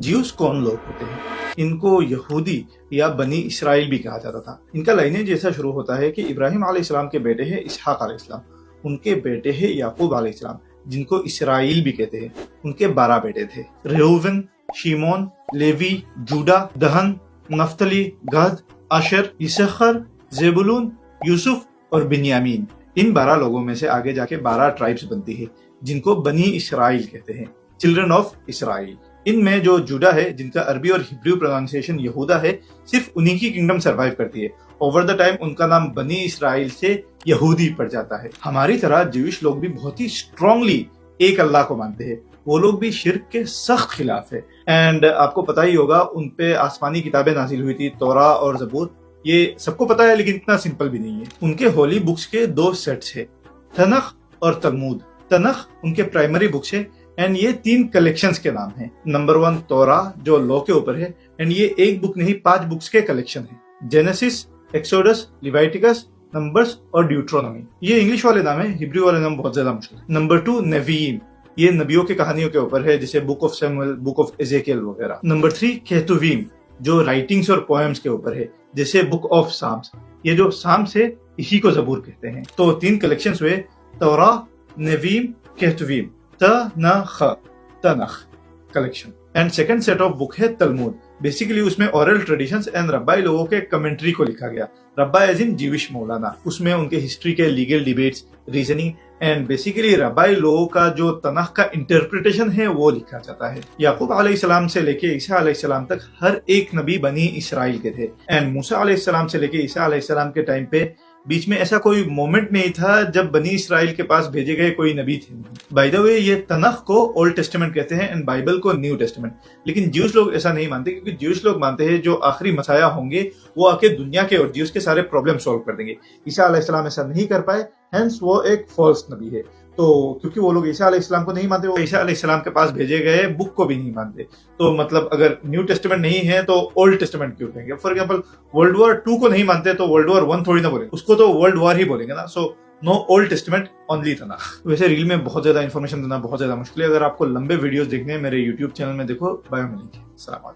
Juice कौन लोग होते हैं? इनको यहूदी या बनी इसराइल भी कहा जाता था। इनका लाइनेज जैसा शुरू होता है कि इब्राहिम अलैहिस्सलाम के बेटे हैं इसहाक अलैहिस्सलाम, उनके बेटे हैं याकूब अलैहिस्सलाम जिनको इसराइल भी कहते हैं। उनके 12 बेटे थे, रेउवन, शिमोन, लेवी, जूडा, दहन, नफ्तली, गद, आशर, इसखर, जेबुलून, यूसुफ और बिन्यामीन। इन 12 लोगों में से आगे जाके 12 ट्राइब्स बनती है जिनको बनी इसराइल कहते हैं, चिल्ड्रन ऑफ इसराइल। इनमें जो जूडा है, जिनका अरबी और हिब्रू प्रोनाउंसिएशन यहूदा है, सिर्फ उन्हीं की किंगडम सरवाइव करती है। ओवर द टाइम उनका नाम बनी इसराइल से यहूदी पड़ जाता है। हमारी तरह ज्यूइश लोग भी बहुत ही स्ट्रांगली एक अल्लाह को मानते हैं। वो लोग भी शिर्क के सख्त खिलाफ है। एंड आपको पता ही होगा उन पे आसमानी किताबें नाजिल हुई थी, तौरा और ज़बूर। ये सबको पता है, लेकिन इतना सिंपल भी नहीं है। उनके होली बुक्स के 2 सेट्स है, तनख और तलमूद। तनख उनके प्राइमरी बुक्स है एंड ये 3 कलेक्शंस के नाम हैं। नंबर 1 तौरा जो लॉ के ऊपर है, एंड ये एक बुक नहीं 5 बुक्स के कलेक्शन है। जेनेसिस, एक्सोडस, लिवाइटिकस, नंबर्स और ड्यूट्रोनॉमी। ये इंग्लिश वाले नाम है, हिब्रू वाले नाम बहुत ज्यादा मुश्किल है। नंबर 2 नवीम, ये नबियों की कहानियों के ऊपर है, जैसे book of Samuel, book of Ezekiel वगैरह। नंबर 3 केतुवीम, जो राइटिंग्स और पोएम्स के ऊपर है, जैसे बुक ऑफ साम्स। ये जो साम्स है इसी को जबूर कहते हैं। तो 3 कलेक्शंस हुए, Torah, Nevi'im, Ketuvim. Tanakh collection. And second set of book है तलमूद। बेसिकली उसमें ओरल ट्रेडिशंस एंड रब्बाई लोगों के कमेंट्री को लिखा गया। रब्बा एज इन जीविश मौलाना। उसमें उनके हिस्ट्री के legal debates, reasoning and basically rabbi लोगों का जो तनख का इंटरप्रिटेशन है वो लिखा जाता है। याकूब अलैहिस्सलाम से लेके ईसा अलैहिस्सलाम तक हर एक नबी बनी इसराइल के थे। एंड मूसा अलैहिस्सलाम से लेके ईसा अलैहिस्सलाम के टाइम पे बीच में ऐसा कोई मोमेंट नहीं था जब बनी इसराइल के पास भेजे गए कोई नबी थे। बाय द वे ये तनख को ओल्ड टेस्टामेंट कहते हैं एंड बाइबल को न्यू टेस्टामेंट। लेकिन ज्यूस लोग ऐसा नहीं मानते, क्योंकि ज्यूस लोग मानते हैं जो आखिरी मसाया होंगे वो आके दुनिया के और ज्यूस के सारे प्रॉब्लम सॉल्व कर देंगे। ईसा अलैहिस्सलाम ऐसा नहीं कर पाए, हेंस वो एक फॉल्स नबी है। तो क्योंकि वो लोग ईसा अलैहिस्सलाम को नहीं मानते, वो ईसा अलैहिस्सलाम के पास भेजे गए बुक को भी नहीं मानते। तो मतलब अगर न्यू टेस्टामेंट नहीं है तो ओल्ड टेस्टामेंट क्यों कहेंगे? फॉर एग्जांपल वर्ल्ड वॉर 2 को नहीं मानते तो वर्ल्ड वॉर 1 थोड़ी ना बोलेंगे, उसको तो वर्ल्ड वॉर ही बोलेंगे ना। So no Old Testament, only Tanakh. वैसे रील में बहुत ज्यादा इन्फॉर्मेशन देना बहुत ज्यादा मुश्किल है। अगर आपको लंबे वीडियोस देखने हैं मेरे यूट्यूब चैनल में देखो, बायो में लिंक है। सलाम।